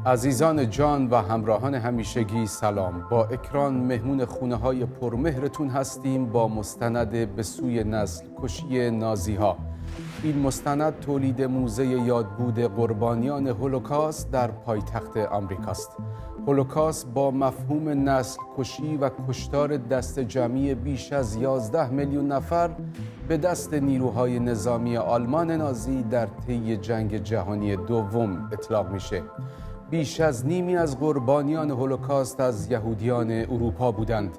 عزیزان جان و همراهان همیشگی سلام. با اکران مهمون خونه‌های پرمهرتون هستیم با مستند به سوی نسل کشی نازی ها. این مستند تولید موزه یادبود قربانیان هولوکاست در پایتخت آمریکاست. هولوکاست با مفهوم نسل کشی و کشتار دسته جمعی بیش از 11 میلیون نفر به دست نیروهای نظامی آلمان نازی در طی جنگ جهانی دوم اطلاق میشه. بیش از نیمی از قربانیان هولوکاست از یهودیان اروپا بودند.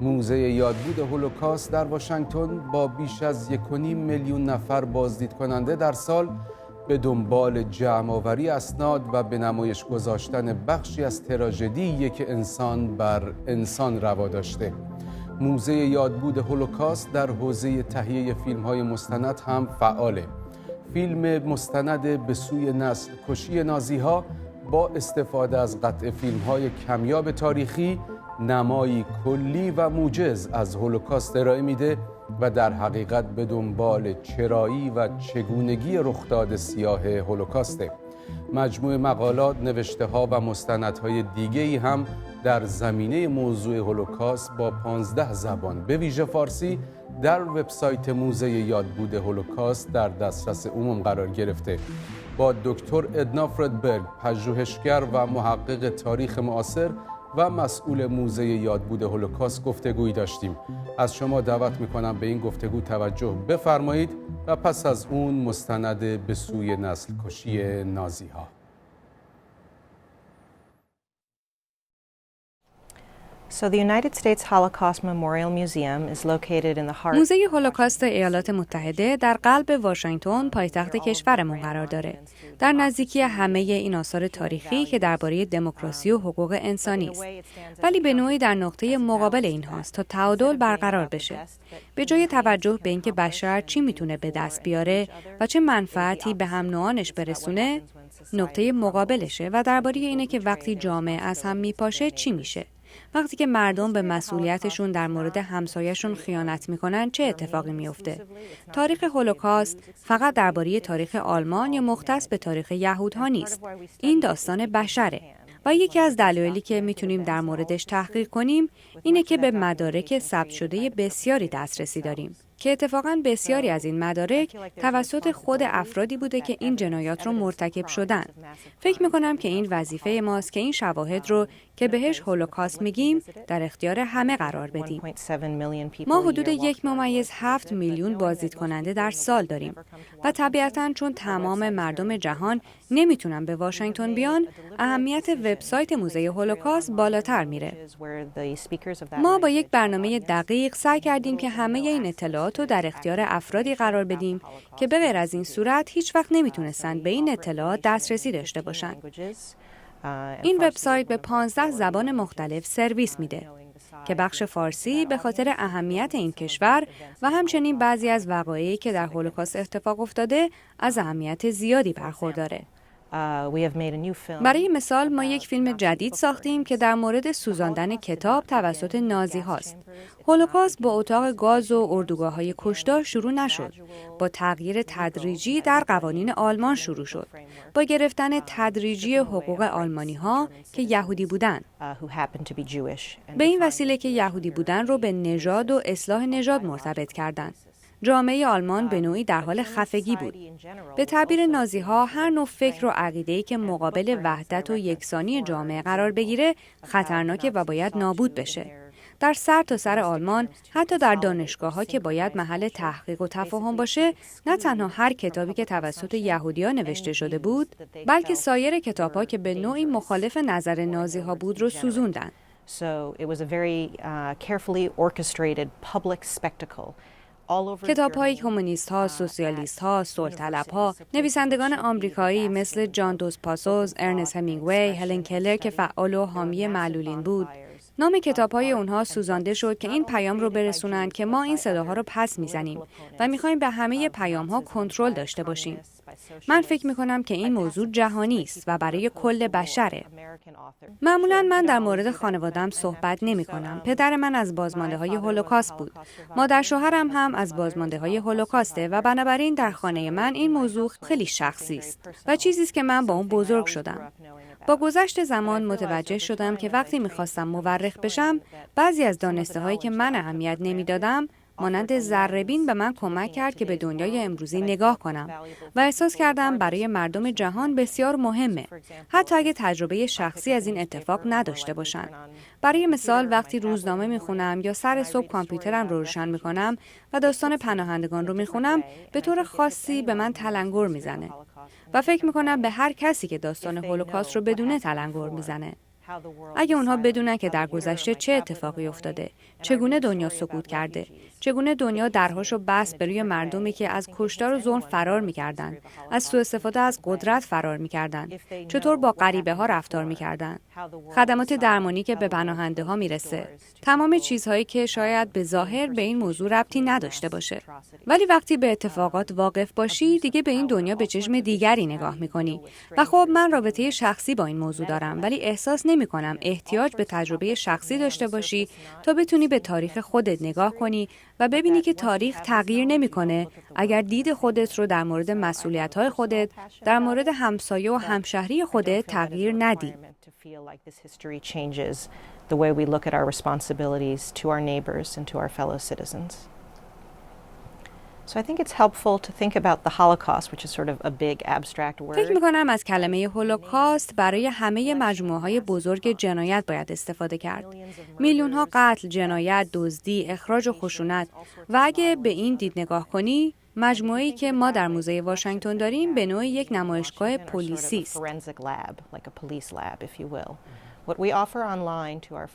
موزه یادبود هولوکاست در واشنگتن با بیش از 1.5 میلیون نفر بازدید کننده در سال به دنبال آوری اسناد و به نمایش گذاشتن بخشی از تراژدی که انسان بر انسان روا داشته. موزه یادبود هولوکاست در حوزه تهیه فیلم‌های مستند هم فعاله. فیلم مستند به سوی نسل کشی نازی ها با استفاده از قطع فیلم‌های کمیاب تاریخی نمایی کلی و موجز از هولوکاست ارائه میده و در حقیقت به دنبال چرایی و چگونگی رخداد سیاه هولوکاسته. مجموع مقالات، نوشته‌ها و مستندهای دیگه‌ای هم در زمینه موضوع هولوکاست با 15 زبان به ویژه فارسی در وبسایت موزه یادبود هولوکاست در دسترس عموم قرار گرفته. با دکتر ادنا فردبرگ، پژوهشگر و محقق تاریخ معاصر و مسئول موزه یادبود هولوکاست گفتگویی داشتیم. از شما دعوت میکنم به این گفتگو توجه بفرمایید و پس از اون مستند به سوی نسل کشی نازی ها. موزه هولوکاست ایالات متحده در قلب واشنگتن پایتخت کشورمون قرار داره. در نزدیکی همه این آثار تاریخی که درباره دموکراسی و حقوق انسانی است. ولی به نوعی در نقطه مقابل این هاست تا تعادل برقرار بشه. به جای توجه به اینکه بشر چی میتونه به دست بیاره و چه منفعتی به هم نوعانش برسونه، نقطه مقابلشه و درباره اینه که وقتی جامعه از هم میپاشه چی میشه. وقتی که مردم به مسئولیتشون در مورد همسایه‌شون خیانت میکنن چه اتفاقی میفته؟ تاریخ هولوکاست فقط درباره تاریخ آلمان یا مختص به تاریخ یهودها نیست. این داستان بشره. و یکی از دلایلی که میتونیم در موردش تحقیق کنیم اینه که به مدارک ثبت شده بسیاری دسترسی داریم. که اتفاقاً بسیاری از این مدارک توسط خود افرادی بوده که این جنایات رو مرتکب شدن. فکر میکنم که این وظیفه ماست که این شواهد رو که بهش هولوکاست میگیم در اختیار همه قرار بدیم. ما حدود 1.7 میلیون بازدید کننده در سال داریم و طبیعتاً چون تمام مردم جهان نمیتونن به واشنگتن بیان، اهمیت وبسایت موزه هولوکاست بالاتر میره. ما با یک برنامه دقیق سعی کردیم که همه این اطلاعات رو در اختیار افرادی قرار بدیم که به غیر از این صورت هیچ وقت نمیتونستن به این اطلاعات دسترسی داشته باشن. این وبسایت به 15 زبان مختلف سرویس میده که بخش فارسی به خاطر اهمیت این کشور و همچنین بعضی از وقایعی که در هولوکاست اتفاق افتاده از اهمیت زیادی برخورداره. برای مثال ما یک فیلم جدید ساختیم که در مورد سوزاندن کتاب توسط نازی هاست. هولوکاست با اتاق گاز و اردوگاه‌های کشتار شروع نشد. با تغییر تدریجی در قوانین آلمان شروع شد. با گرفتن تدریجی حقوق آلمانی‌ها که یهودی بودند. به این وسیله که یهودی بودن رو به نژاد و اصلاح نژاد مرتبط کردند. جامعه آلمان به نوعی در حال خفگی بود. به تعبیر نازی‌ها هر نوع فکر و عقیده‌ای که مقابل وحدت و یکسانی جامعه قرار بگیره خطرناکه و باید نابود بشه. در سرتاسر آلمان، حتی در دانشگاه‌ها که باید محل تحقیق و تفاهم باشه، نه تنها هر کتابی که توسط یهودیان نوشته شده بود، بلکه سایر کتاب‌ها که به نوعی مخالف نظر نازی‌ها بود رو سوزوندن. کتاب‌های کمونیست‌ها، سوسیالیست‌ها، صلح‌طلب‌ها، نویسندگان آمریکایی مثل جان دوس پاسوس، ارنست همینگوی، هلن کلر که فعال و حامی معلولین بود، نام کتاب‌های اونها سوزانده شد که این پیام رو برسونن که ما این صداها رو پس میزنیم و میخوایم به همه پیام‌ها کنترل داشته باشیم. من فکر می‌کنم که این موضوع جهانی است و برای کل بشره. معمولاً من در مورد خانواده‌ام صحبت نمی‌کنم. پدر من از بازمانده‌های هولوکاست بود. مادر شوهرم هم از بازمانده‌های هولوکاسته و بنابراین در خانه من این موضوع خیلی شخصی است و چیزی است که من با اون بزرگ شدم. با گذشت زمان متوجه شدم که وقتی می‌خواستم مورخ بشم، بعضی از دانسته‌هایی که من اهمیت نمی‌دادم، مانند ذره‌بین به من کمک کرد که به دنیای امروزی نگاه کنم و احساس کردم برای مردم جهان بسیار مهمه، حتی اگه تجربه شخصی از این اتفاق نداشته باشن. برای مثال وقتی روزنامه میخونم یا سر صبح کامپیوترم رو روشن میکنم و داستان پناهندگان رو میخونم، به طور خاصی به من تلنگر میزنه و فکر میکنم به هر کسی که داستان هولوکاست رو بدونه تلنگر میزنه. اگه اونها بدونن که در گذشته چه اتفاقی افتاده، چگونه دنیا سقوط کرده، چگونه دنیا درهاشو بست به روی مردمی که از کشتار و ظلم فرار می‌کردن، از سوء استفاده از قدرت فرار می‌کردن، چطور با غریبه‌ها رفتار می‌کردن، خدمات درمانی که به پناهنده‌ها میرسه، تمام چیزهایی که شاید به ظاهر به این موضوع ربطی نداشته باشه. ولی وقتی به اتفاقات واقف باشی، دیگه به این دنیا به چشم دیگری نگاه می‌کنی. و خب من رابطه شخصی با این موضوع دارم، ولی احساس نمی‌کنم احتیاج به تجربه شخصی داشته باشی تا بتونی به تاریخ خودت نگاه کنی و ببینی که تاریخ تغییر نمی‌کنه اگر دید خودت رو در مورد مسئولیت‌های خودت، در مورد همسایه و همشهری خودت تغییر ندی. So I think it's helpful to think about the Holocaust, which is sort of a big abstract word. فکر می‌کنم از کلمه هولوکاست برای همه مجموعه‌های بزرگ جنایت باید استفاده کرد. میلیون‌ها قتل، جنایت، دزدی، اخراج و خشونت و اگه به این دید نگاه کنی، مجموعه‌ای که ما در موزه واشنگتن داریم به نوعی یک نمایشگاه پلیسی است.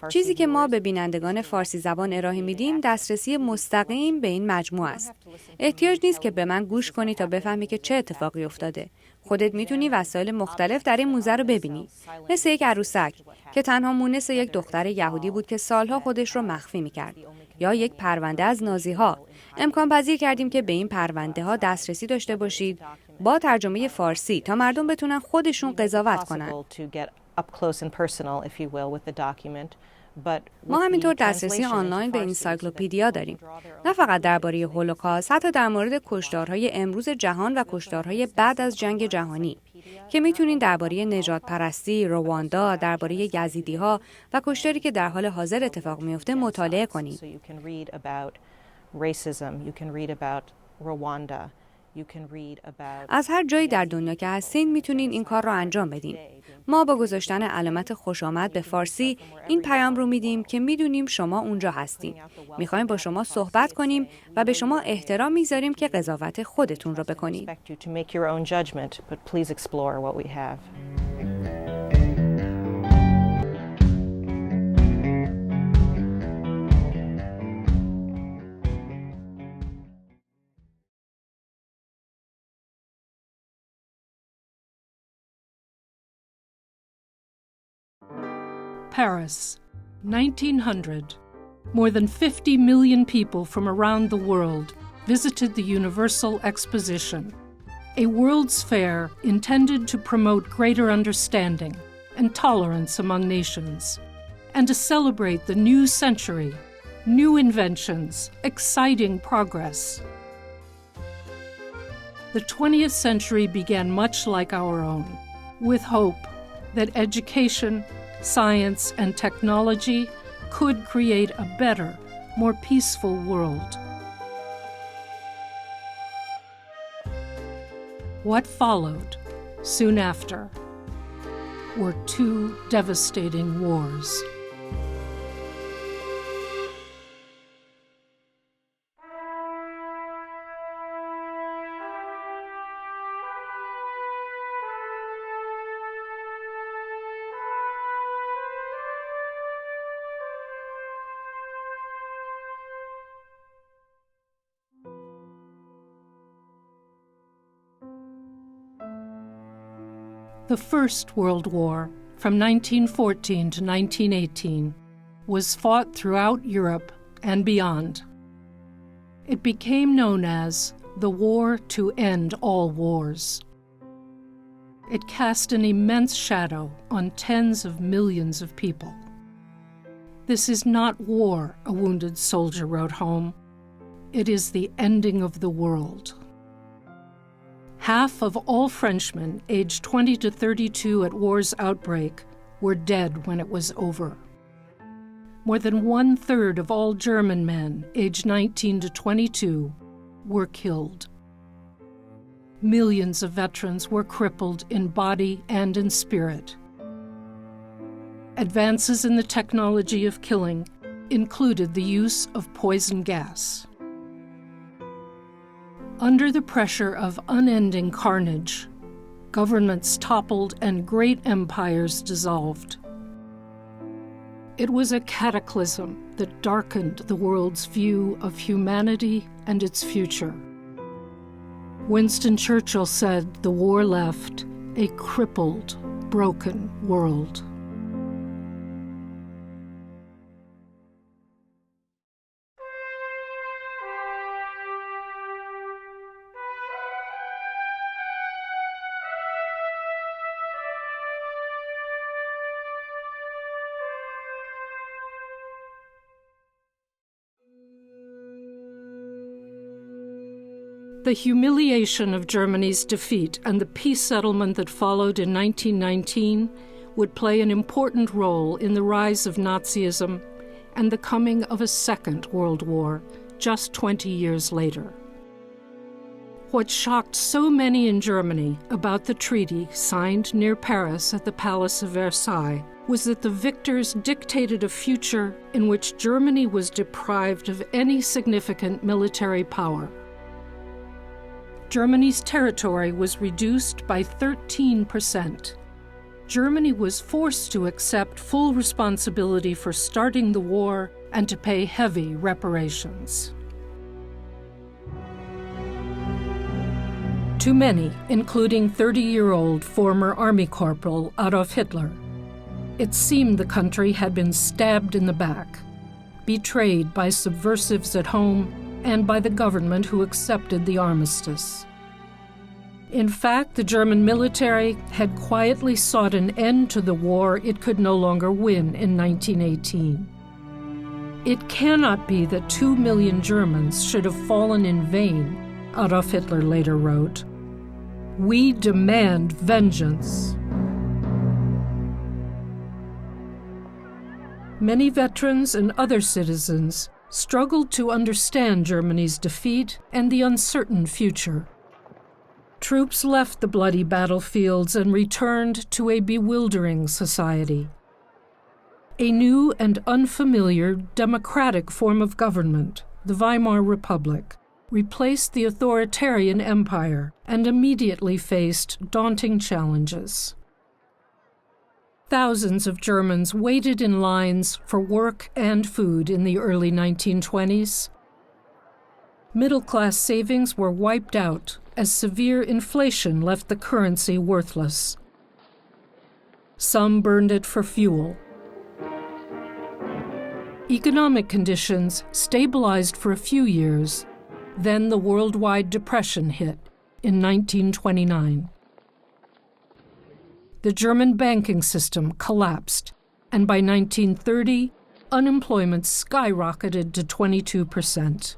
چیزی که ما به بینندگان فارسی زبان ارائه میدیم دسترسی مستقیم به این مجموعه است. احتیاج نیست که به من گوش کنی تا بفهمی که چه اتفاقی افتاده. خودت میتونی وسایل مختلف در این موزه رو ببینی. مثل یک عروسک که تنها مونس یک دختر یهودی بود که سالها خودش رو مخفی میکرد. یا یک پرونده از نازی‌ها. امکان پذیر کردیم که به این پرونده ها دسترسی داشته باشید با ترجمه فارسی تا مردم بتونن خودشون قضاوت کنن. ما همینطور دسترسی آنلاین به انسایکلوپدیا داریم. نه فقط درباره هولوکاست، حتی در مورد کشتارهای امروز جهان و کشتارهای بعد از جنگ جهانی که میتونین درباره نجات پرستی، رواندا، درباره یزیدی‌ها و کشتاری که در حال حاضر اتفاق میفته مطالعه کنید. از هر جایی در دنیا که هستین میتونین این کار رو انجام بدین. ما با گذاشتن علامت خوش آمد به فارسی این پیام رو میدیم که میدونیم شما اونجا هستین. میخوایم با شما صحبت کنیم و به شما احترام میذاریم که قضاوت خودتون رو بکنید. Paris, 1900. More than 50 million people from around the world visited the Universal Exposition, a World's Fair intended to promote greater understanding and tolerance among nations, and to celebrate the new century, new inventions, exciting progress. The 20th century began much like our own, with hope that education, science, and technology could create a better, more peaceful world. What followed soon after were two devastating wars. The First World War, from 1914 to 1918, was fought throughout Europe and beyond. It became known as the War to End All Wars, it cast an immense shadow on tens of millions of people. This is not war, a wounded soldier wrote home. It is the ending of the world. Half of all Frenchmen aged 20 to 32 at war's outbreak were dead when it was over. More than 1/3 of all German men aged 19 to 22 were killed. Millions of veterans were crippled in body and in spirit. Advances in the technology of killing included the use of poison gas. Under the pressure of unending carnage, governments toppled and great empires dissolved. It was a cataclysm that darkened the world's view of humanity and its future. Winston Churchill said the war left a crippled, broken world. The humiliation of Germany's defeat and the peace settlement that followed in 1919 would play an important role in the rise of Nazism and the coming of a Second World War just 20 years later. What shocked so many in Germany about the treaty signed near Paris at the Palace of Versailles was that the victors dictated a future in which Germany was deprived of any significant military power. Germany's territory was reduced by 13%. Germany was forced to accept full responsibility for starting the war and to pay heavy reparations. To many, including 30-year-old former Army Corporal Adolf Hitler, it seemed the country had been stabbed in the back, betrayed by subversives at home and by the government who accepted the armistice. In fact, the German military had quietly sought an end to the war it could no longer win in 1918. It cannot be that 2 million Germans should have fallen in vain, Adolf Hitler later wrote. We demand vengeance. Many veterans and other citizens struggled to understand Germany's defeat and the uncertain future. Troops left the bloody battlefields and returned to a bewildering society. A new and unfamiliar democratic form of government, the Weimar Republic, replaced the authoritarian empire and immediately faced daunting challenges. Thousands of Germans waited in lines for work and food in the early 1920s. Middle-class savings were wiped out as severe inflation left the currency worthless. Some burned it for fuel. Economic conditions stabilized for a few years, then the worldwide depression hit in 1929. The German banking system collapsed, and by 1930, unemployment skyrocketed to 22%.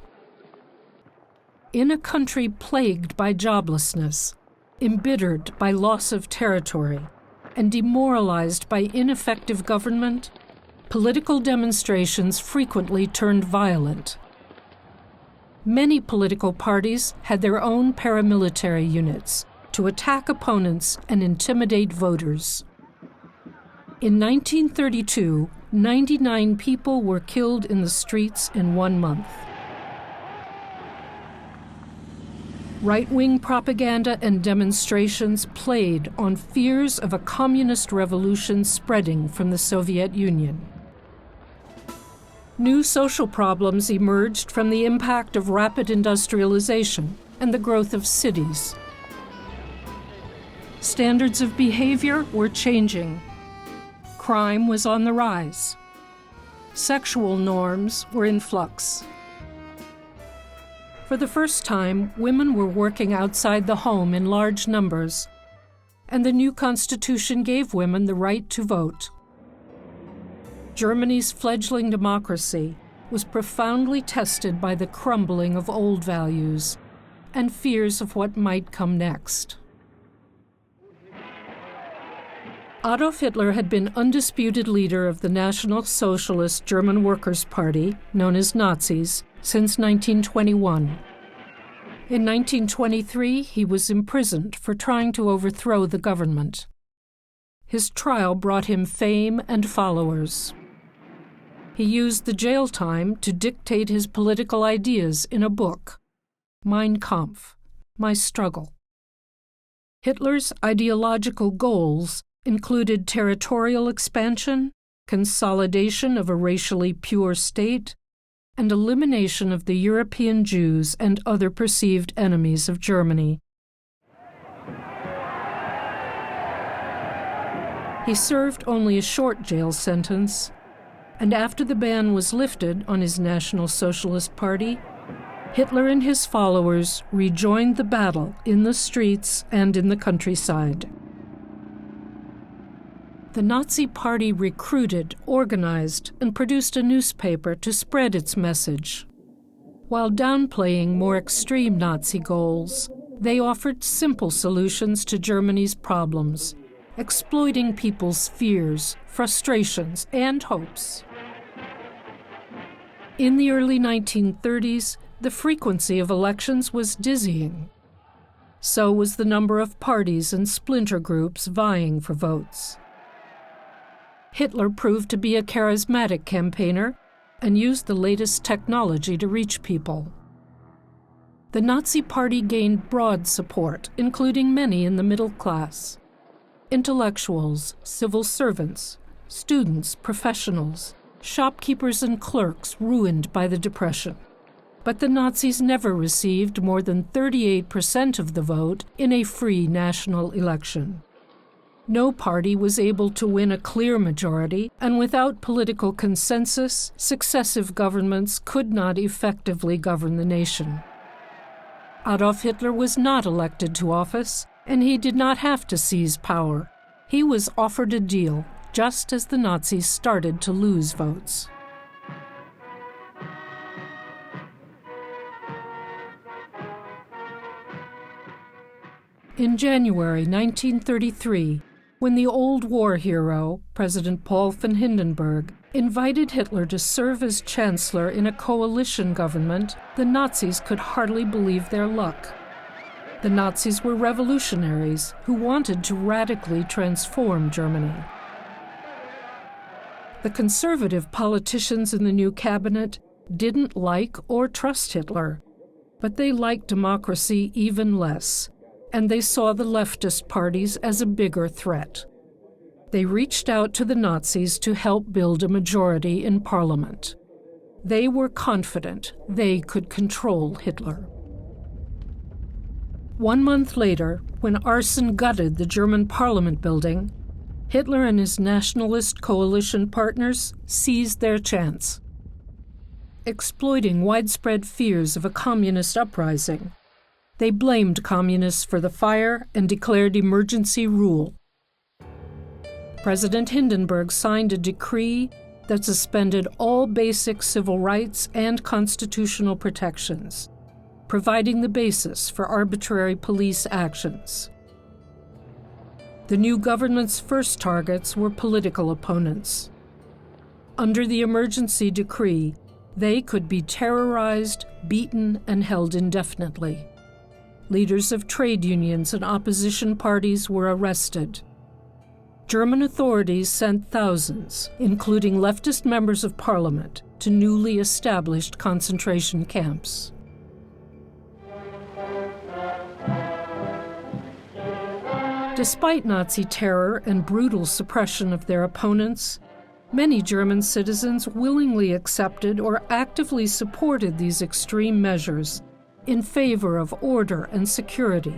In a country plagued by joblessness, embittered by loss of territory, and demoralized by ineffective government, political demonstrations frequently turned violent. Many political parties had their own paramilitary units to attack opponents and intimidate voters. In 1932, 99 people were killed in the streets in 1 month. Right-wing propaganda and demonstrations played on fears of a communist revolution spreading from the Soviet Union. New social problems emerged from the impact of rapid industrialization and the growth of cities. Standards of behavior were changing. Crime was on the rise. Sexual norms were in flux. For the first time, women were working outside the home in large numbers. and the new constitution gave women the right to vote. Germany's fledgling democracy was profoundly tested by the crumbling of old values and fears of what might come next. Adolf Hitler had been undisputed leader of the National Socialist German Workers' Party, known as Nazis, since 1921. In 1923, he was imprisoned for trying to overthrow the government. His trial brought him fame and followers. He used the jail time to dictate his political ideas in a book, Mein Kampf, My Struggle. Hitler's ideological goals included territorial expansion, consolidation of a racially pure state, and elimination of the European Jews and other perceived enemies of Germany. He served only a short jail sentence, and after the ban was lifted on his National Socialist Party, Hitler and his followers rejoined the battle in the streets and in the countryside. The Nazi Party recruited, organized, and produced a newspaper to spread its message. While downplaying more extreme Nazi goals, they offered simple solutions to Germany's problems, exploiting people's fears, frustrations, and hopes. In the early 1930s, the frequency of elections was dizzying. So was the number of parties and splinter groups vying for votes. Hitler proved to be a charismatic campaigner and used the latest technology to reach people. The Nazi Party gained broad support, including many in the middle class. Intellectuals, civil servants, students, professionals, shopkeepers and clerks ruined by the Depression. But the Nazis never received more than 38% of the vote in a free national election. No party was able to win a clear majority, and without political consensus, successive governments could not effectively govern the nation. Adolf Hitler was not elected to office, and he did not have to seize power. He was offered a deal, just as the Nazis started to lose votes. In January 1933, when the old war hero, President Paul von Hindenburg, invited Hitler to serve as chancellor in a coalition government, the Nazis could hardly believe their luck. The Nazis were revolutionaries who wanted to radically transform Germany. The conservative politicians in the new cabinet didn't like or trust Hitler, but they liked democracy even less, and they saw the leftist parties as a bigger threat. They reached out to the Nazis to help build a majority in parliament. They were confident they could control Hitler. 1 month later, when arson gutted the German parliament building, Hitler and his nationalist coalition partners seized their chance. Exploiting widespread fears of a communist uprising, they blamed communists for the fire and declared emergency rule. President Hindenburg signed a decree that suspended all basic civil rights and constitutional protections, providing the basis for arbitrary police actions. The new government's first targets were political opponents. Under the emergency decree, they could be terrorized, beaten, and held indefinitely. Leaders of trade unions and opposition parties were arrested. German authorities sent thousands, including leftist members of parliament, to newly established concentration camps. Despite Nazi terror and brutal suppression of their opponents, many German citizens willingly accepted or actively supported these extreme measures in favor of order and security.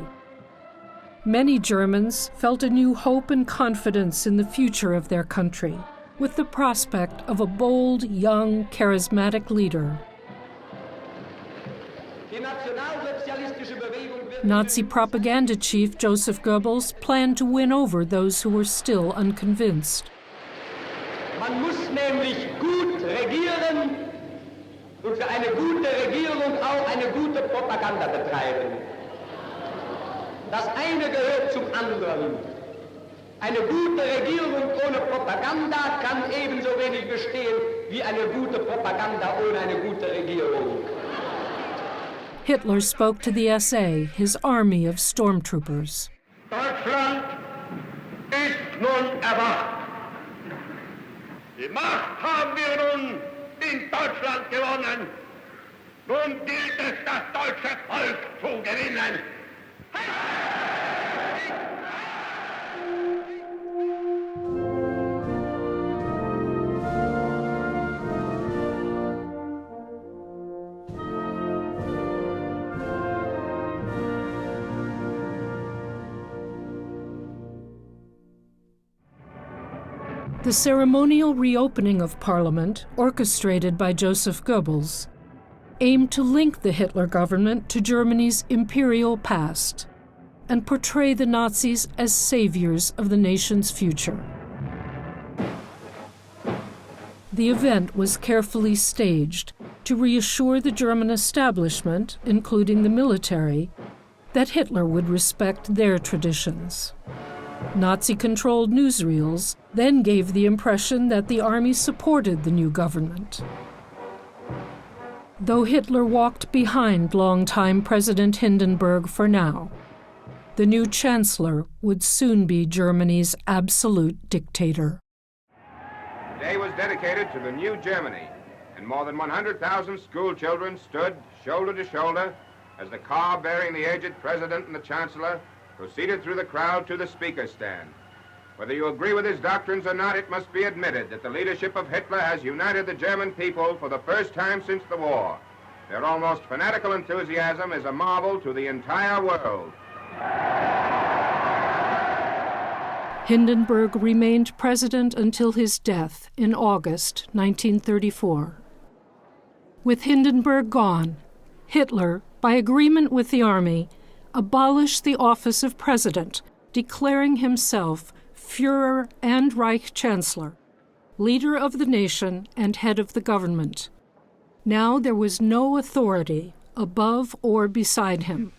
Many Germans felt a new hope and confidence in the future of their country, with the prospect of a bold, young, charismatic leader. Nazi propaganda chief Joseph Goebbels planned to win over those who were still unconvinced. Man muss nämlich gut regieren und für eine gute Regierung auch eine gute Propaganda betreiben. Das eine gehört zum anderen. Eine gute Regierung ohne Propaganda kann ebenso wenig bestehen wie eine gute Propaganda ohne eine gute Regierung. Hitler spoke to the SA, his army of stormtroopers. Deutschland ist nun erwacht. Die Macht haben wir nun in Deutschland gewonnen. Nun gilt es, das deutsche Volk zu gewinnen. The ceremonial reopening of Parliament, orchestrated by Joseph Goebbels, aimed to link the Hitler government to Germany's imperial past and portray the Nazis as saviors of the nation's future. The event was carefully staged to reassure the German establishment, including the military, that Hitler would respect their traditions. Nazi-controlled newsreels then gave the impression that the army supported the new government. Though Hitler walked behind longtime President Hindenburg for now, the new chancellor would soon be Germany's absolute dictator. The day was dedicated to the new Germany, and more than 100,000 school children stood shoulder to shoulder as the car bearing the aged president and the chancellor proceeded through the crowd to the speaker's stand. Whether you agree with his doctrines or not, it must be admitted that the leadership of Hitler has united the German people for the first time since the war. Their almost fanatical enthusiasm is a marvel to the entire world. Hindenburg remained president until his death in August 1934. With Hindenburg gone, Hitler, by agreement with the army, abolished the office of president, declaring himself Führer and Reich Chancellor, leader of the nation and head of the government. Now there was no authority above or beside him.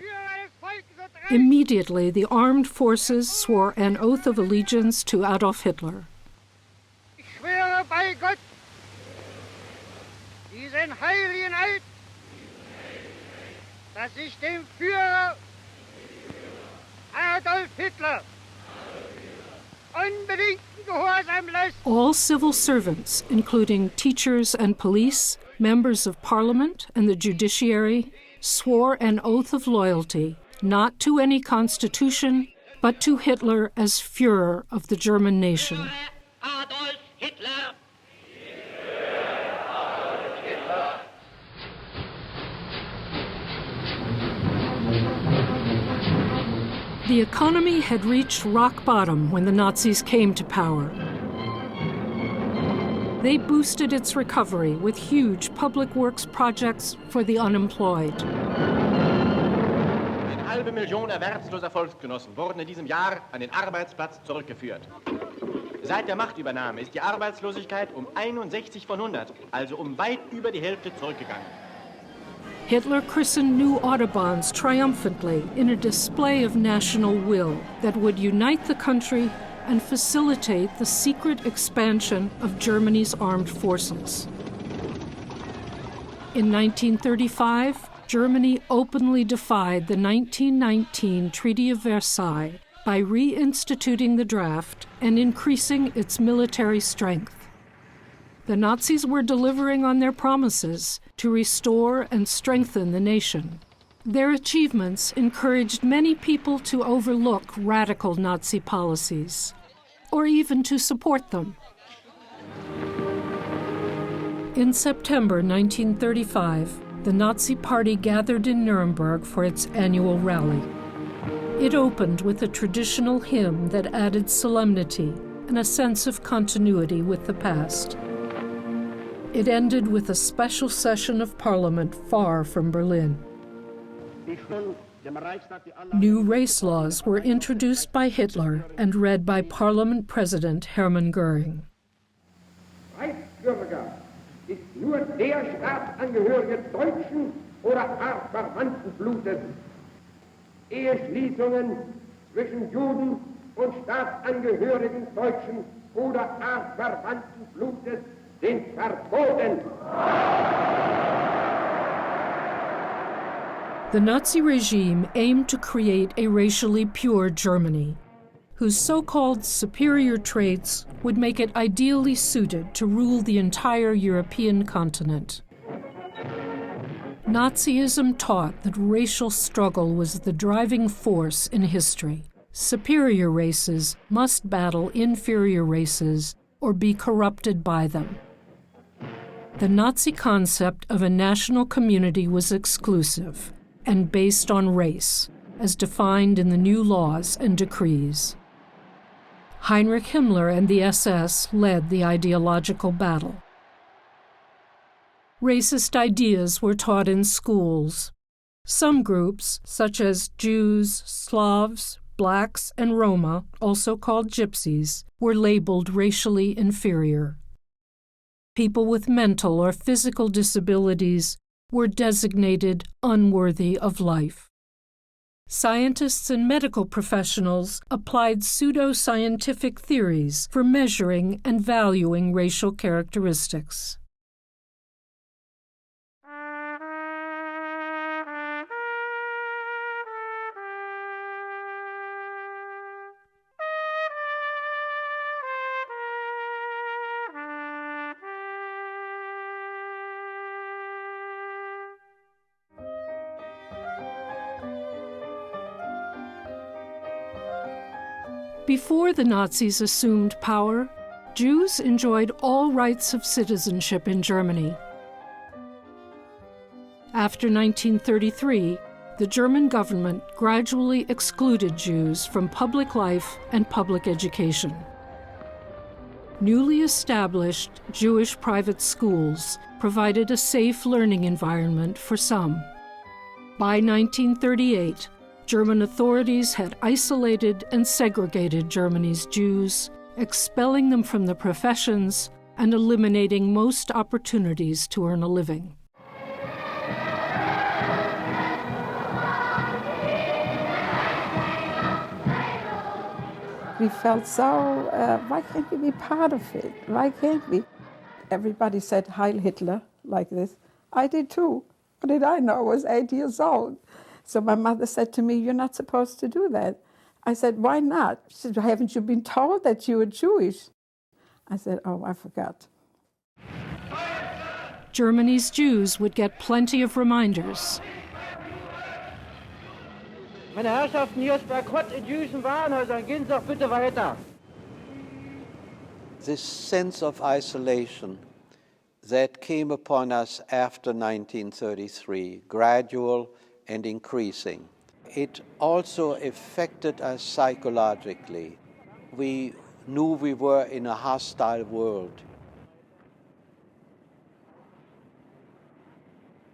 Immediately, the armed forces swore an oath of allegiance to Adolf Hitler. Ich schwöre bei Gott, diesen heiligen Eid, dass ich dem Führer Adolf Hitler unbedingten Gehorsam leiste. All civil servants, including teachers and police, members of parliament and the judiciary, swore an oath of loyalty, not to any constitution, but to Hitler as Führer of the German nation. Adolf Hitler. The economy had reached rock bottom when the Nazis came to power. They boosted its recovery with huge public works projects for the unemployed. Eine halbe Million erwerbsloser Volksgenossen wurden in diesem Jahr an den Arbeitsplatz zurückgeführt. Seit der Machtübernahme ist die Arbeitslosigkeit um 61 von 100, also um weit über die Hälfte zurückgegangen. Hitler christened new Autobahns triumphantly in a display of national will that would unite the country and facilitate the secret expansion of Germany's armed forces. In 1935, Germany openly defied the 1919 Treaty of Versailles by reinstituting the draft and increasing its military strength. The Nazis were delivering on their promises to restore and strengthen the nation. Their achievements encouraged many people to overlook radical Nazi policies, or even to support them. In September 1935, the Nazi Party gathered in Nuremberg for its annual rally. It opened with a traditional hymn that added solemnity and a sense of continuity with the past. It ended with a special session of Parliament far from Berlin. New race laws were introduced by Hitler and read by Parliament President Hermann Göring. Reichsbürger ist nur der Staatsangehörige deutschen oder artverwandten Blutes. Eheschließungen zwischen Juden und Staatsangehörigen deutschen oder artverwandten Blutes sind verboten. The Nazi regime aimed to create a racially pure Germany, whose so-called superior traits would make it ideally suited to rule the entire European continent. Nazism taught that racial struggle was the driving force in history. Superior races must battle inferior races or be corrupted by them. The Nazi concept of a national community was exclusive and based on race, as defined in the new laws and decrees. Heinrich Himmler and the SS led the ideological battle. Racist ideas were taught in schools. Some groups, such as Jews, Slavs, Blacks, and Roma, also called Gypsies, were labeled racially inferior. People with mental or physical disabilities were designated unworthy of life. Scientists and medical professionals applied pseudo-scientific theories for measuring and valuing racial characteristics. Before the Nazis assumed power, Jews enjoyed all rights of citizenship in Germany. After 1933, the German government gradually excluded Jews from public life and public education. Newly established Jewish private schools provided a safe learning environment for some. By 1938, German authorities had isolated and segregated Germany's Jews, expelling them from the professions and eliminating most opportunities to earn a living. We felt so, why can't we be part of it? Why can't we? Everybody said Heil Hitler like this. I did too. What did I know? I was 8 years old. So my mother said to me, "You're not supposed to do that." I said, "Why not?" She said, "Haven't you been told that you were Jewish?" I said, "Oh, I forgot." Germany's Jews would get plenty of reminders. Meine Herrschaften, hier ist Boykott in jüdischen Warenhäusern. Gehen Sie doch bitte weiter. This sense of isolation that came upon us after 1933, gradual and increasing. It also affected us psychologically. We knew we were in a hostile world.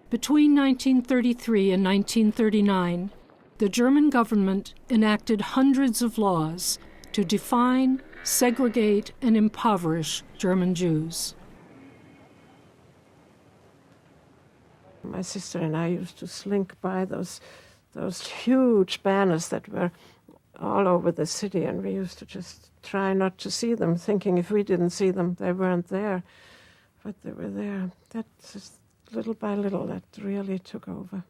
Between 1933 and 1939, the German government enacted hundreds of laws to define, segregate, and impoverish German Jews. My sister and I used to slink by those huge banners that were all over the city, and we used to just try not to see them, thinking if we didn't see them, they weren't there. But they were there. That just little by little, that really took over.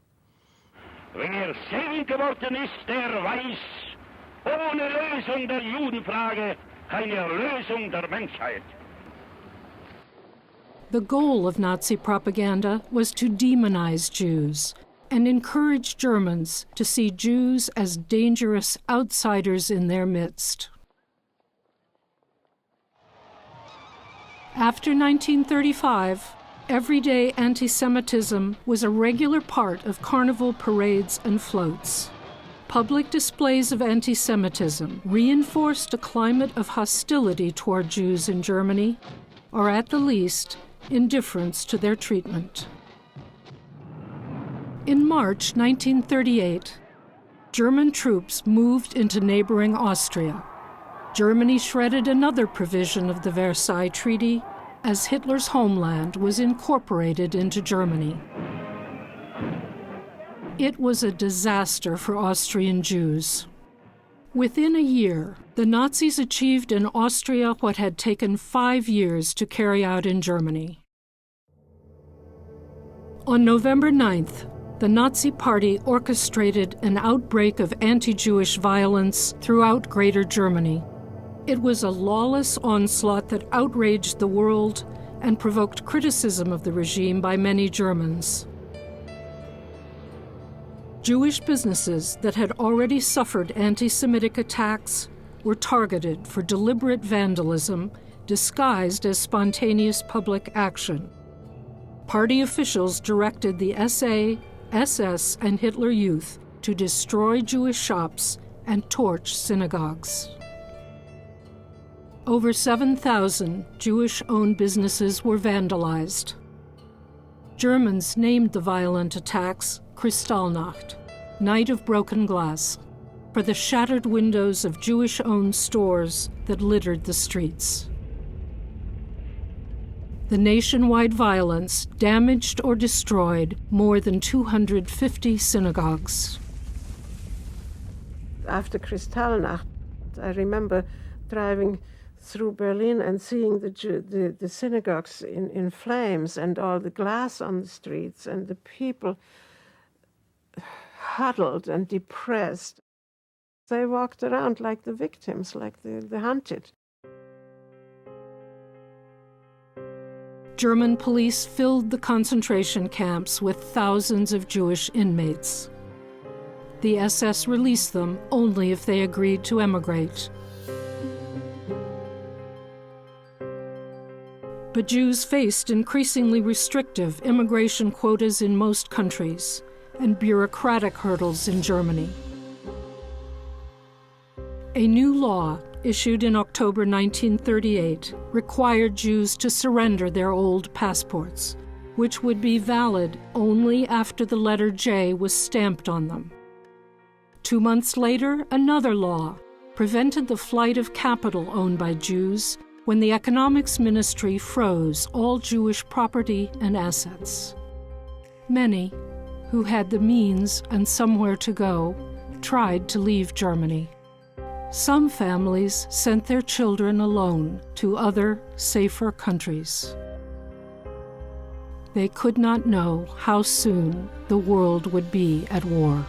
Wer selig geworden ist, der weiß, ohne Lösung der Judenfrage keine Erlösung der Menschheit. The goal of Nazi propaganda was to demonize Jews and encourage Germans to see Jews as dangerous outsiders in their midst. After 1935, everyday anti-Semitism was a regular part of carnival parades and floats. Public displays of anti-Semitism reinforced a climate of hostility toward Jews in Germany, or at the least, indifference to their treatment. In March 1938, German troops moved into neighboring Austria. Germany shredded another provision of the Versailles Treaty as Hitler's homeland was incorporated into Germany. It was a disaster for Austrian Jews. Within a year, the Nazis achieved in Austria what had taken 5 years to carry out in Germany. On November 9th, the Nazi Party orchestrated an outbreak of anti-Jewish violence throughout Greater Germany. It was a lawless onslaught that outraged the world and provoked criticism of the regime by many Germans. Jewish businesses that had already suffered anti-Semitic attacks were targeted for deliberate vandalism disguised as spontaneous public action. Party officials directed the SA, SS, and Hitler Youth to destroy Jewish shops and torch synagogues. Over 7,000 Jewish-owned businesses were vandalized. Germans named the violent attacks Kristallnacht, Night of Broken Glass, for the shattered windows of Jewish-owned stores that littered the streets. The nationwide violence damaged or destroyed more than 250 synagogues. After Kristallnacht, I remember driving through Berlin and seeing the synagogues in flames and all the glass on the streets and the people huddled and depressed. They walked around like the victims, like the hunted. German police filled the concentration camps with thousands of Jewish inmates. The SS released them only if they agreed to emigrate. But Jews faced increasingly restrictive immigration quotas in most countries and bureaucratic hurdles in Germany. A new law, issued in October 1938, required Jews to surrender their old passports, which would be valid only after the letter J was stamped on them. 2 months later, another law prevented the flight of capital owned by Jews when the economics ministry froze all Jewish property and assets. Many, who had the means and somewhere to go, tried to leave Germany. Some families sent their children alone to other, safer countries. They could not know how soon the world would be at war.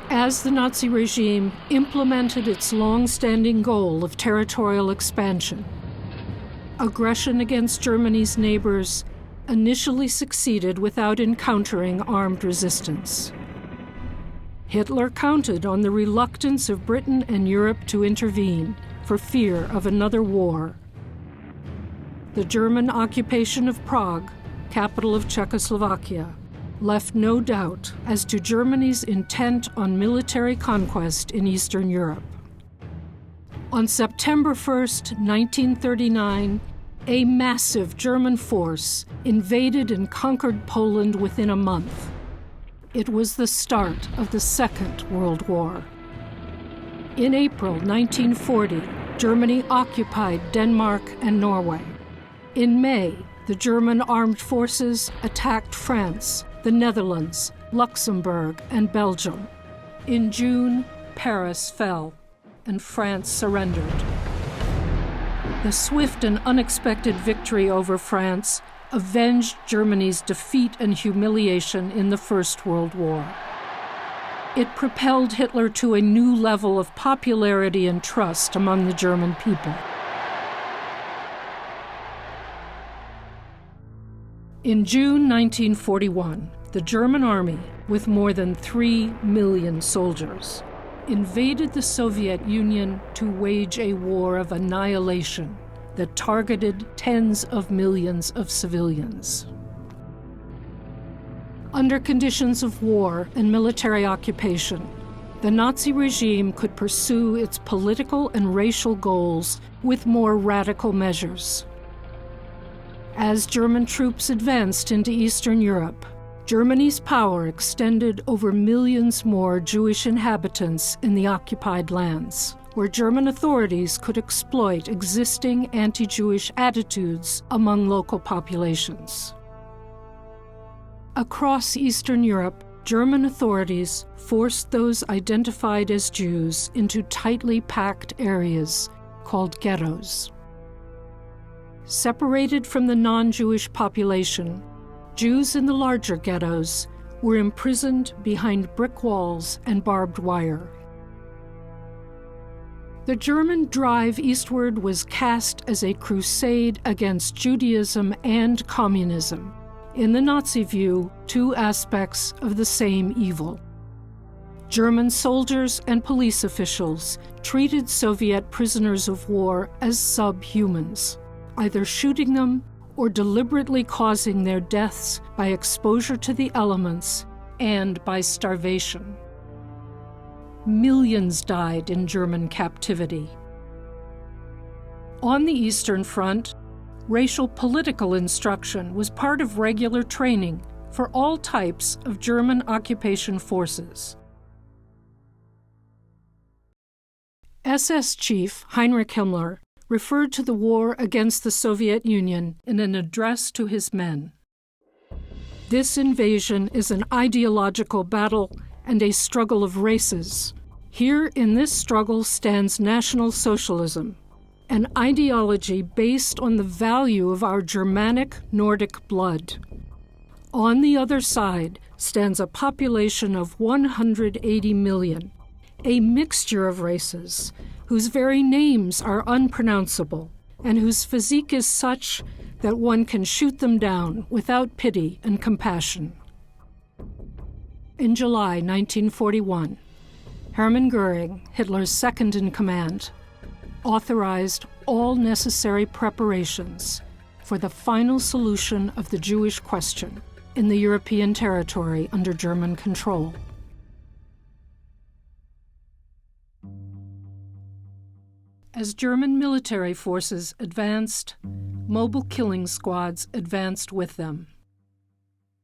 As the Nazi regime implemented its long-standing goal of territorial expansion, aggression against Germany's neighbors initially succeeded without encountering armed resistance. Hitler counted on the reluctance of Britain and Europe to intervene for fear of another war. The German occupation of Prague, capital of Czechoslovakia, left no doubt as to Germany's intent on military conquest in Eastern Europe. On September 1st, 1939, a massive German force invaded and conquered Poland within a month. It was the start of the Second World War. In April 1940, Germany occupied Denmark and Norway. In May, the German armed forces attacked France, the Netherlands, Luxembourg, and Belgium. In June, Paris fell, and France surrendered. The swift and unexpected victory over France avenged Germany's defeat and humiliation in the First World War. It propelled Hitler to a new level of popularity and trust among the German people. In June 1941, the German army, with more than 3 million soldiers, invaded the Soviet Union to wage a war of annihilation that targeted tens of millions of civilians. Under conditions of war and military occupation, the Nazi regime could pursue its political and racial goals with more radical measures. As German troops advanced into Eastern Europe, Germany's power extended over millions more Jewish inhabitants in the occupied lands, where German authorities could exploit existing anti-Jewish attitudes among local populations. Across Eastern Europe, German authorities forced those identified as Jews into tightly packed areas called ghettos. Separated from the non-Jewish population, Jews in the larger ghettos were imprisoned behind brick walls and barbed wire. The German drive eastward was cast as a crusade against Judaism and communism. In the Nazi view, two aspects of the same evil. German soldiers and police officials treated Soviet prisoners of war as subhumans, either shooting them or deliberately causing their deaths by exposure to the elements and by starvation. Millions died in German captivity. On the Eastern Front, racial political instruction was part of regular training for all types of German occupation forces. SS Chief Heinrich Himmler referred to the war against the Soviet Union in an address to his men. This invasion is an ideological battle and a struggle of races. Here in this struggle stands National Socialism, an ideology based on the value of our Germanic Nordic blood. On the other side stands a population of 180 million, a mixture of races whose very names are unpronounceable and whose physique is such that one can shoot them down without pity and compassion. In July 1941, Hermann Göring, Hitler's second-in-command, authorized all necessary preparations for the final solution of the Jewish question in the European territory under German control. As German military forces advanced, mobile killing squads advanced with them.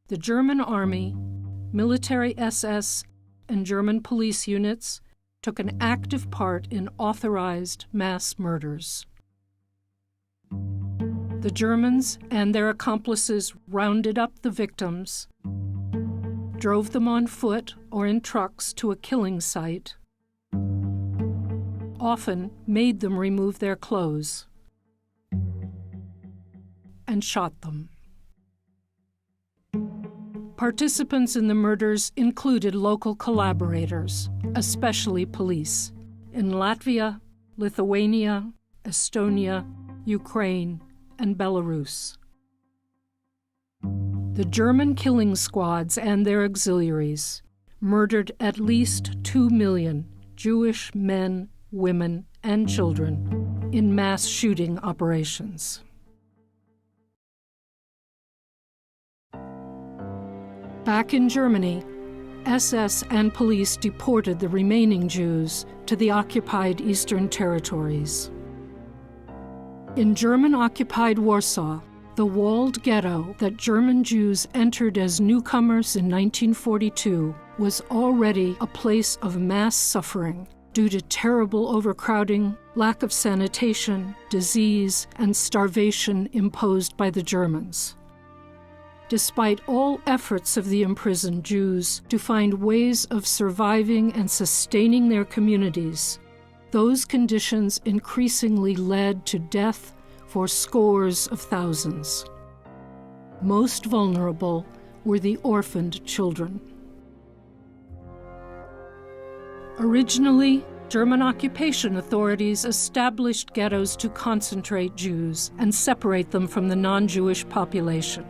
The German army, military SS, and German police units took an active part in authorized mass murders. The Germans and their accomplices rounded up the victims, drove them on foot or in trucks to a killing site, often made them remove their clothes, and shot them. Participants in the murders included local collaborators, especially police, in Latvia, Lithuania, Estonia, Ukraine, and Belarus. The German killing squads and their auxiliaries murdered at least 2 million Jewish men, women, and children in mass shooting operations. Back in Germany, SS and police deported the remaining Jews to the occupied Eastern territories. In German-occupied Warsaw, the walled ghetto that German Jews entered as newcomers in 1942 was already a place of mass suffering due to terrible overcrowding, lack of sanitation, disease, and starvation imposed by the Germans. Despite all efforts of the imprisoned Jews to find ways of surviving and sustaining their communities, those conditions increasingly led to death for scores of thousands. Most vulnerable were the orphaned children. Originally, German occupation authorities established ghettos to concentrate Jews and separate them from the non-Jewish population.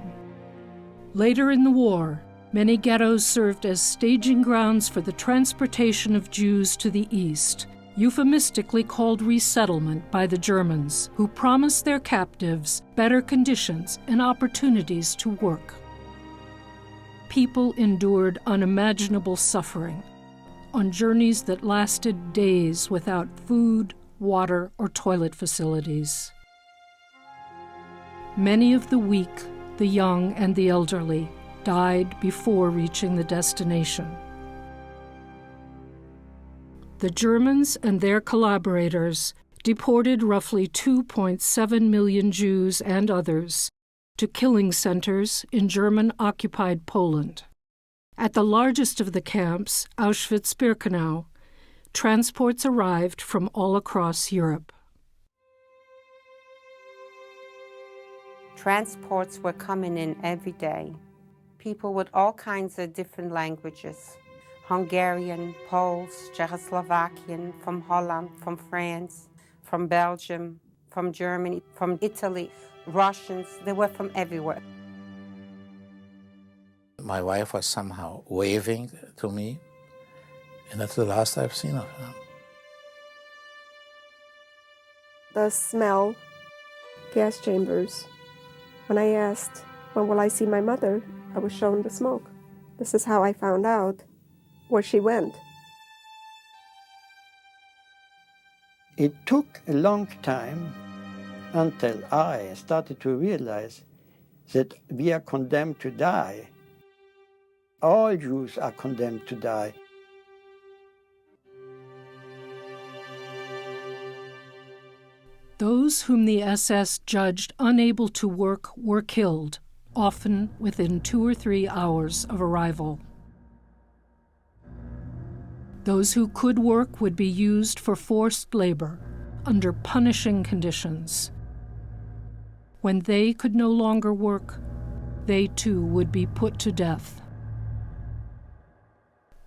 Later in the war, many ghettos served as staging grounds for the transportation of Jews to the east, euphemistically called resettlement by the Germans, who promised their captives better conditions and opportunities to work. People endured unimaginable suffering on journeys that lasted days without food, water, or toilet facilities. Many of the weak, the young, and the elderly died before reaching the destination. The Germans and their collaborators deported roughly 2.7 million Jews and others to killing centers in German-occupied Poland. At the largest of the camps, Auschwitz-Birkenau, transports arrived from all across Europe. Transports were coming in every day. People with all kinds of different languages. Hungarian, Poles, Czechoslovakian, from Holland, from France, from Belgium, from Germany, from Italy, Russians, they were from everywhere. My wife was somehow waving to me, and that's the last I've seen of her. The smell, gas chambers. When I asked, when will I see my mother, I was shown the smoke. This is how I found out where she went. It took a long time until I started to realize that we are condemned to die. All Jews are condemned to die. Those whom the SS judged unable to work were killed, often within 2 or 3 hours of arrival. Those who could work would be used for forced labor under punishing conditions. When they could no longer work, they too would be put to death.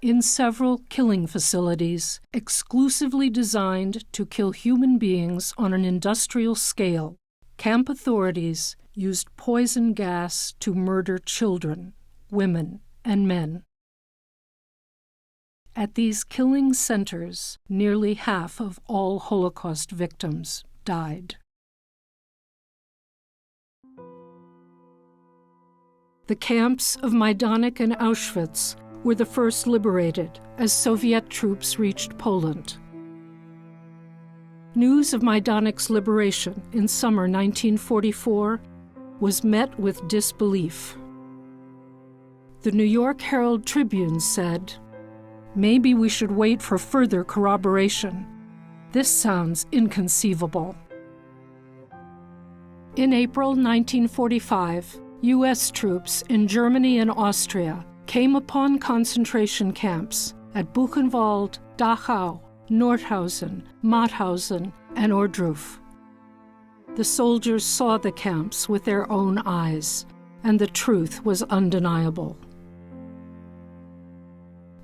In several killing facilities, exclusively designed to kill human beings on an industrial scale, camp authorities used poison gas to murder children, women, and men. At these killing centers, nearly half of all Holocaust victims died. The camps of Majdanek and Auschwitz were the first liberated as Soviet troops reached Poland. News of Majdanek's liberation in summer 1944 was met with disbelief. The New York Herald Tribune said, "Maybe we should wait for further corroboration. This sounds inconceivable." In April 1945, U.S. troops in Germany and Austria came upon concentration camps at Buchenwald, Dachau, Nordhausen, Mauthausen, and Ohrdruf. The soldiers saw the camps with their own eyes, and the truth was undeniable.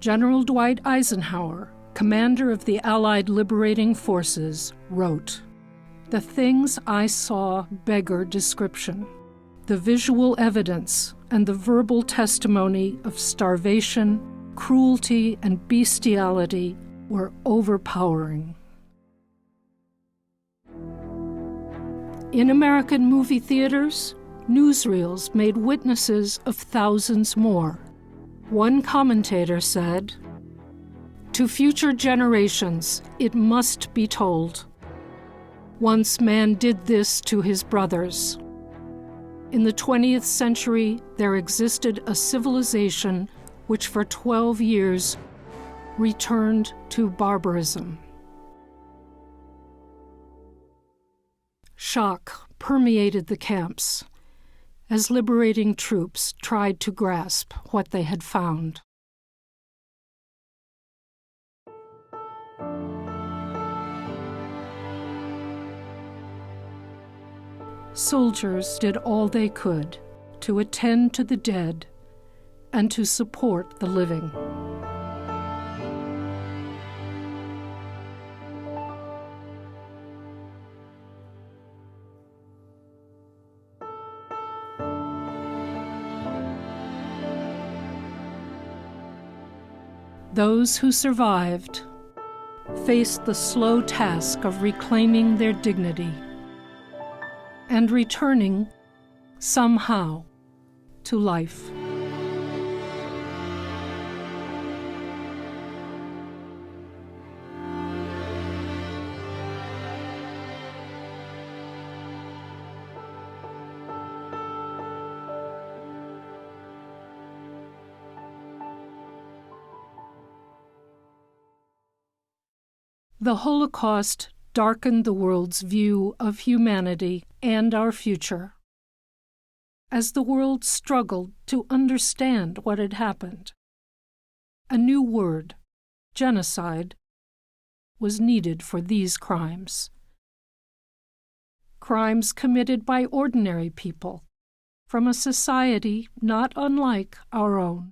General Dwight Eisenhower, commander of the Allied Liberating Forces, wrote, "The things I saw beggar description. The visual evidence and the verbal testimony of starvation, cruelty, and bestiality were overpowering." In American movie theaters, newsreels made witnesses of thousands more. One commentator said, "To future generations, it must be told. Once man did this to his brothers. In the 20th century, there existed a civilization which for 12 years returned to barbarism." Shock permeated the camps as liberating troops tried to grasp what they had found. Soldiers did all they could to attend to the dead and to support the living. Those who survived faced the slow task of reclaiming their dignity and returning somehow to life. The Holocaust darkened the world's view of humanity and our future. As the world struggled to understand what had happened, a new word, genocide, was needed for these crimes. Crimes committed by ordinary people from a society not unlike our own.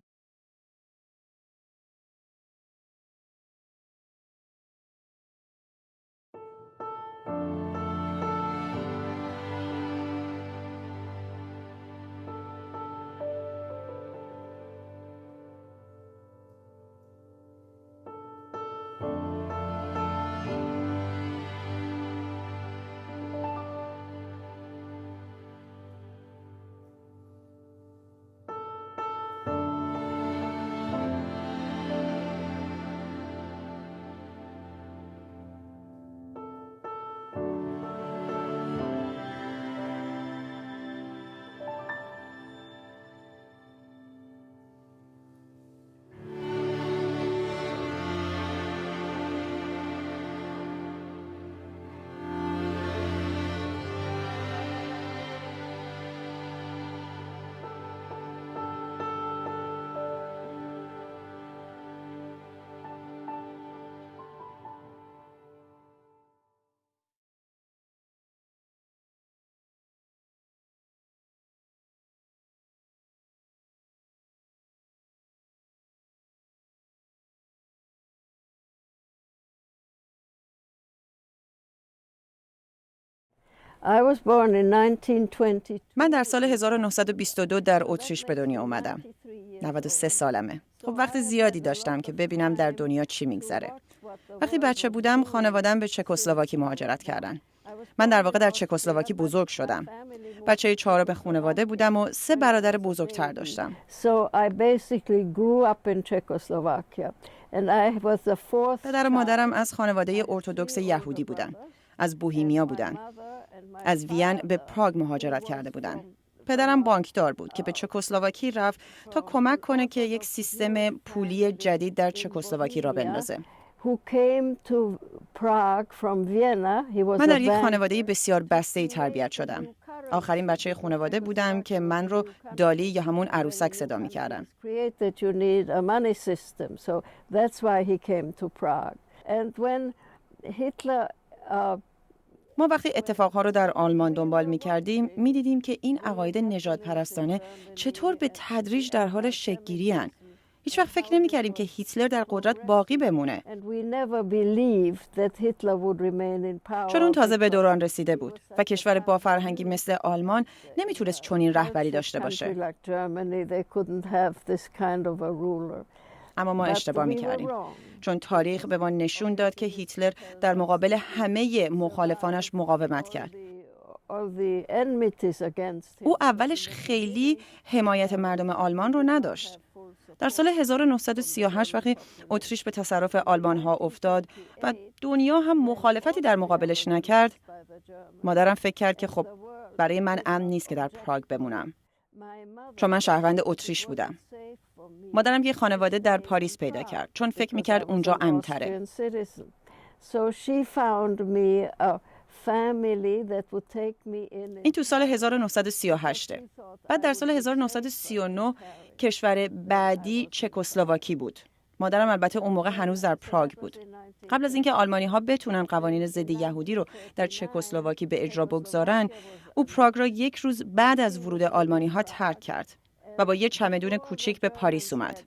I was born in 1922. من در سال 1922 در اتریش به دنیا اومدم. 93 سالمه. خب وقت زیادی داشتم که ببینم در دنیا چی میگذره. وقتی بچه بودم خانواده‌ام به چکسلواکی مهاجرت کردن. من در واقع در چکسلواکی بزرگ شدم. بچه چهارم خانواده بودم و 3 برادر بزرگتر داشتم. So I basically grew up in Czechoslovakia and I was the fourth. پدر و مادرم از خانواده ارتدوکس یهودی بودن. از بوهیمیا بودن. از وین به پراگ مهاجرت کرده بودن. پدرم بانکدار بود که به چکسلواکی رفت تا کمک کنه که یک سیستم پولی جدید در چکسلواکی را بندازه. من در یک خانواده بسیار بسته‌ای تربیت شدم. آخرین بچه خانواده بودم که من رو دالی یا همون عروسک صدا می‌کردن. ما وقتی اتفاقها رو در آلمان دنبال می‌کردیم می‌دیدیم که این عقاید نژاد پرستانه چطور به تدریج در حال شکل‌گیری هستند. هیچ وقت فکر نمی‌کردیم که هیتلر در قدرت باقی بمونه. چون اون تازه به دوران رسیده بود و کشور با فرهنگی مثل آلمان نمیتونست چنین رهبری داشته باشه. اما ما اشتباه می‌کردیم. چون تاریخ به ما نشون داد که هیتلر در مقابل همه مخالفانش مقاومت کرد. او اولش خیلی حمایت مردم آلمان رو نداشت. در سال 1938 وقتی اتریش به تصرف آلمان‌ها افتاد و دنیا هم مخالفتی در مقابلش نکرد، مادرم فکر کرد که خب برای من امن نیست که در پراگ بمونم. چون من شهروند اتریش بودم. مادرم یه خانواده در پاریس پیدا کرد چون فکر می‌کرد اونجا امن‌تره. این تو سال 1938. بعد در سال 1939 کشور بعدی چکسلواکی بود. مادرم البته اون موقع هنوز در پراگ بود. قبل از اینکه آلمانی‌ها بتونن قوانین ضد یهودی رو در چکسلواکی به اجرا بگذارن، او پراگ را 1 روز بعد از ورود آلمانی‌ها ترک کرد و با یه چمدون کوچیک به پاریس اومد.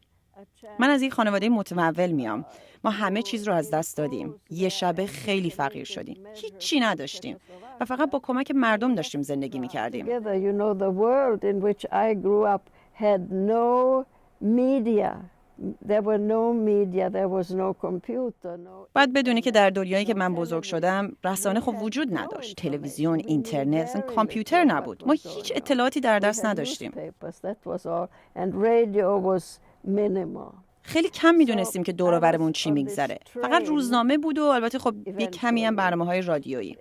من از این خانواده متمول میام. ما همه چیز رو از دست دادیم. یه شبه خیلی فقیر شدیم. هیچی نداشتیم و فقط با کمک مردم داشتیم زندگی میکردیم. There were no media, there was no computer, no. باید بدونی که در دنیایی که من بزرگ شدم رسانه خب وجود نداشت. تلویزیون، اینترنت، اصلا کامپیوتر نبود. ما هیچ اطلاعاتی در دست نداشتیم. And radio was minimal. خیلی کم میدونستیم که دور و برمون چی میگذره. فقط روزنامه بود و البته خب یه کمی هم برنامه‌های رادیویی.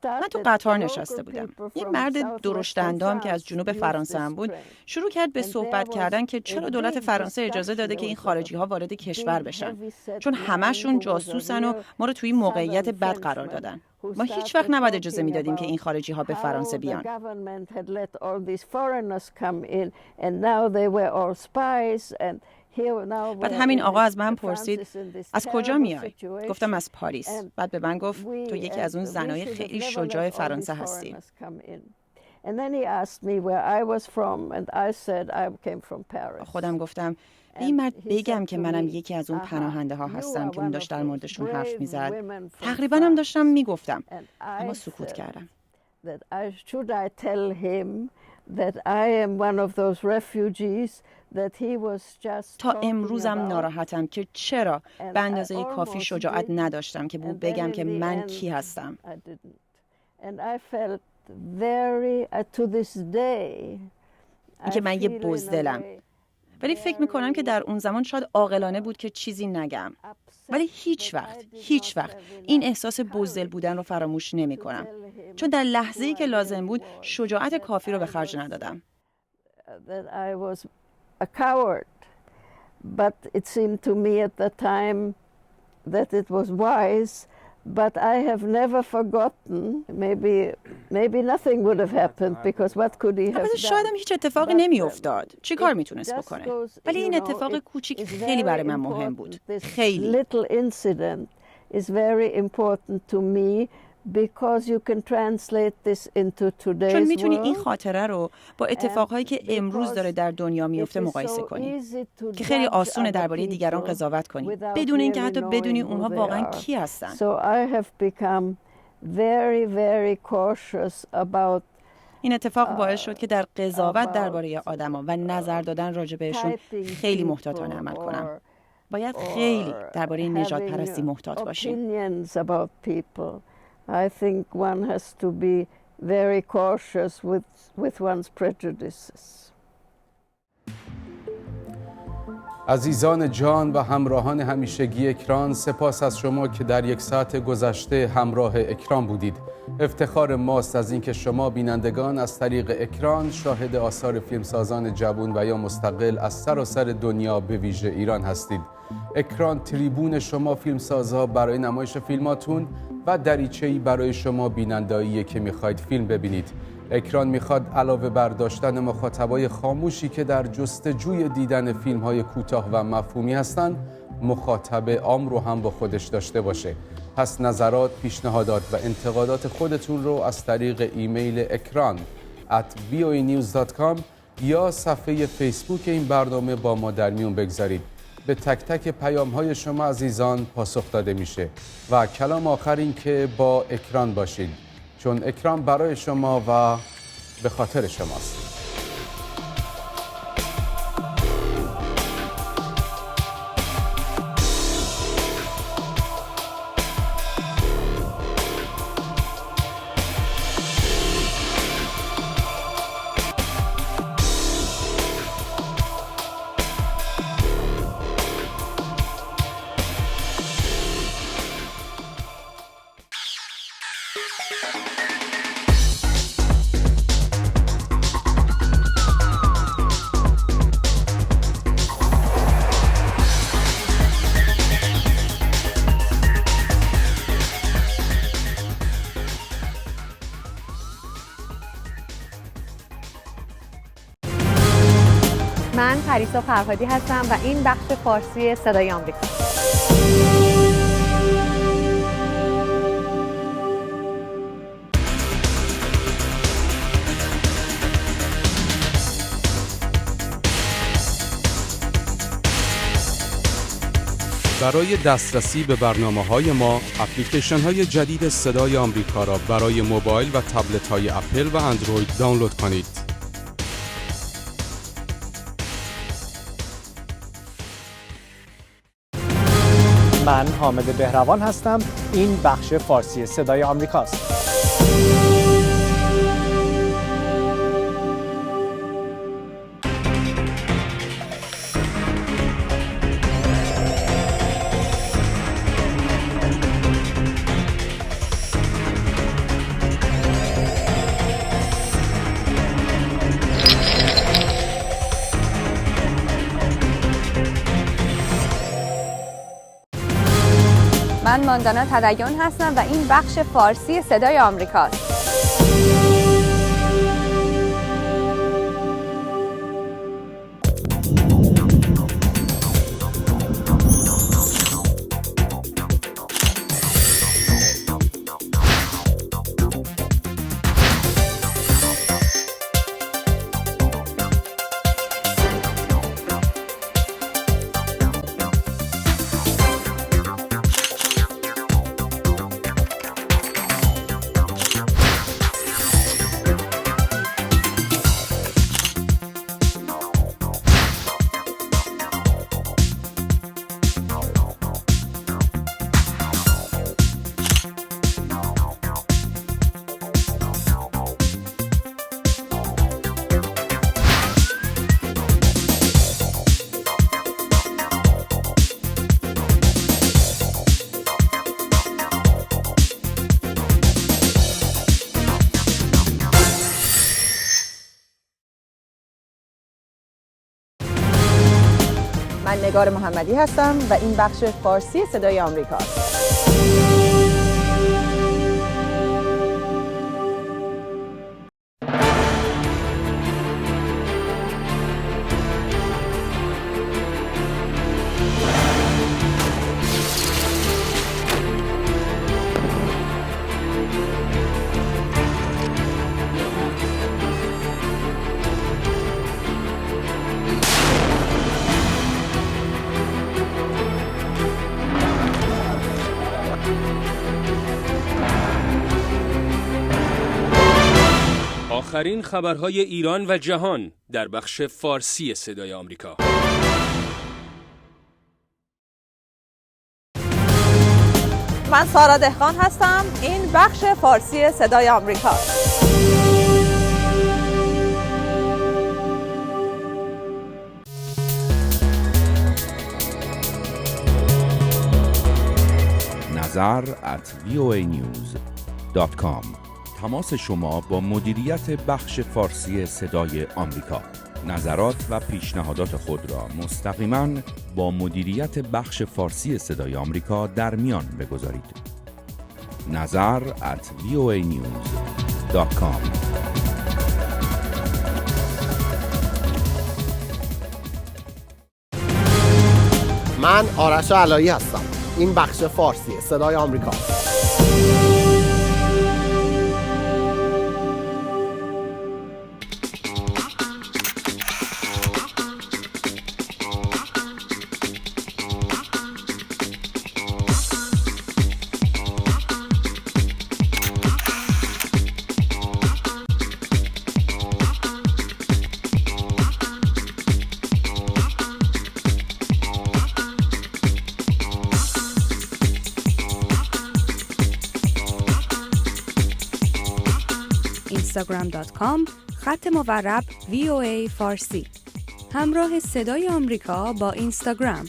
من تو قطار نشسته بودم. یه مرد درشت اندام که از جنوب فرانسه هم بود شروع کرد به صحبت کردن که چرا دولت فرانسه اجازه داده که این خارجی ها وارد کشور بشن، چون همشون جاسوسن و ما رو توی موقعیت بد قرار دادن. ما هیچ وقت نباید اجازه میدادیم که این خارجی ها به فرانسه بیان. بعد همین آقا از من پرسید از کجا میای؟ گفتم از پاریس. بعد به من گفت تو یکی از اون زنای خیلی شجاع فرانسه هستی. خودم گفتم این مرد بگم که منم یکی از اون پناهنده ها هستم که اون داشت در موردشون حرف میزد. تقریبا هم داشتم میگفتم اما سکوت کردم. تا امروزم ناراحتم که چرا به اندازه کافی شجاعت نداشتم که بگم که من کی هستم. که من یه بزدلم. ولی فکر میکنم که در اون زمان شاید عاقلانه بود که چیزی نگم. ولی هیچ وقت این احساس بزدل بودن رو فراموش نمیکنم. چون در لحظه‌ای که لازم بود شجاعت کافی رو به خرج ندادم. A coward, but it seemed to me at the time that it was wise, but I have never forgotten. Maybe nothing would have happened because what could he have done? شاید هم هیچ اتفاقی نمیافتاد. چی کار میتونست بکنه؟ ولی این اتفاق کوچیک خیلی برای من مهم بود. خیلی. Little incident is very important to me. Because you can translate this into today's چون میتونی این خاطره رو با اتفاقهایی که امروز داره در دنیا میفته مقایسه کنی که خیلی آسونه درباره دیگران قضاوت کنی بدون اینکه حتی بدونی اونها واقعا کی هستن. So I have become very, very cautious about این اتفاق باعث شد که در قضاوت درباره آدما و نظر دادن راجع بهشون خیلی محتاطانه عمل کنم. باید خیلی درباره نژاد پرستی محتاط باشیم. I think one has to be very cautious with one's prejudices. عزیزان جان و همراهان همیشگی اکران، سپاس از شما که در یک ساعت گذشته همراه اکران بودید. افتخار ماست از اینکه شما بینندگان از طریق اکران شاهد آثار فیلمسازان جوان و یا مستقل از سراسر دنیا به ویژه ایران هستید. اکران تریبون شما فیلمسازها برای نمایش فیلماتون و دریچه‌ای برای شما بیننده‌ایه که می‌خواید فیلم ببینید. اکران می‌خواد علاوه بر داشتن مخاطبای خاموشی که در جستجوی دیدن فیلم‌های کوتاه و مفهومی هستند، مخاطب عام رو هم با خودش داشته باشه. پس نظرات، پیشنهادات و انتقادات خودتون رو از طریق ایمیل ekran@voanews.com یا صفحه فیسبوک این برنامه با ما در میون بگذارید. به تک تک پیام‌های شما عزیزان پاسخ داده میشه و کلام آخر این که با اکران باشید، چون اکران برای شما و به خاطر شماست. من پریسا فرهادی هستم و این بخش فارسی صدای آمریکا. برای دسترسی به برنامه‌های ما، اپلیکیشن‌های جدید صدای آمریکا را برای موبایل و تبلت‌های اپل و اندروید دانلود کنید. من حامد بهروان هستم. این بخش فارسی صدای آمریکاست. من ماندانا تدین هستم و این بخش فارسی صدای آمریکاست. من نگار محمدی هستم و این بخش فارسی صدای آمریکاست. آخرین خبرهای ایران و جهان در بخش فارسی صدای آمریکا. من سارا دهقان هستم. این بخش فارسی صدای آمریکا. nazar@voanews.com. تماس شما با مدیریت بخش فارسی صدای آمریکا. نظرات و پیشنهادات خود را مستقیما با مدیریت بخش فارسی صدای آمریکا در میان بگذارید. nazar@voanews.com. من آرش علایی هستم. این بخش فارسی صدای آمریکا. instagram.com/VOA فارسی. همراه صدای آمریکا با اینستاگرام.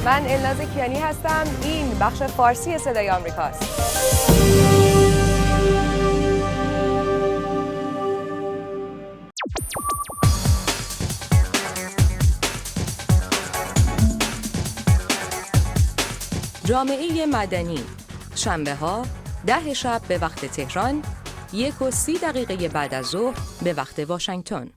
من الناز کیانی هستم. این بخش فارسی صدای آمریکاست. جامعه مدنی شنبه ها 10 شب به وقت تهران، 1:30 بعد از ظهر به وقت واشنگتن.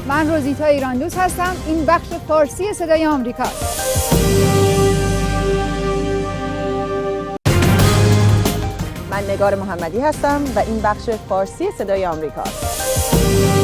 من روزیتا ایران دوست هستم. این بخش فارسی صدای آمریکا. من نگار محمدی هستم و این بخش فارسی صدای آمریکاست.